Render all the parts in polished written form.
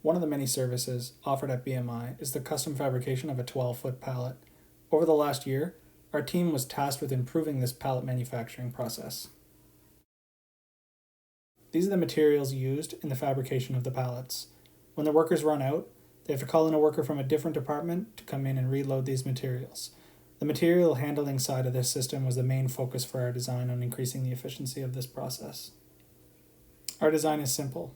One of the many services offered at BMI is the custom fabrication of a 12-foot pallet. Over the last year, our team was tasked with improving this pallet manufacturing process. These are the materials used in the fabrication of the pallets. When the workers run out, they have to call in a worker from a different department to come in and reload these materials. The material handling side of this system was the main focus for our design on increasing the efficiency of this process. Our design is simple: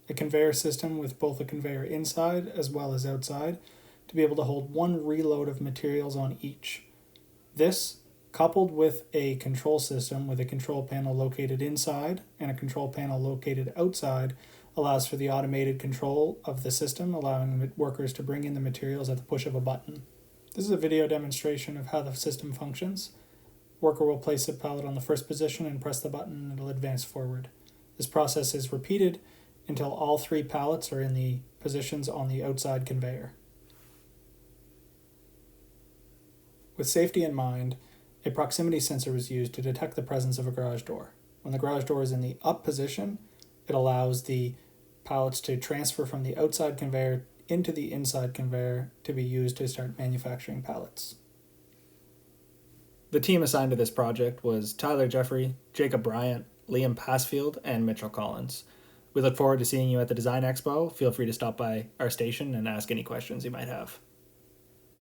a conveyor system with both a conveyor inside as well as outside to be able to hold one reload of materials on each. This, coupled with a control system with a control panel located inside and a control panel located outside, allows for the automated control of the system, allowing workers to bring in the materials at the push of a button. This is a video demonstration of how the system functions. Worker will place the pallet on the first position and press the button, and it'll advance forward. This process is repeated until all 3 pallets are in the positions on the outside conveyor. With safety in mind, a proximity sensor is used to detect the presence of a garage door. When the garage door is in the up position, it allows the pallets to transfer from the outside conveyor into the inside conveyor to be used to start manufacturing pallets. The team assigned to this project was Tyler Jeffrey, Jakob Bryant, Liam Passfield, and Mitchell Collins. We look forward to seeing you at the Design Expo. Feel free to stop by our station and ask any questions you might have.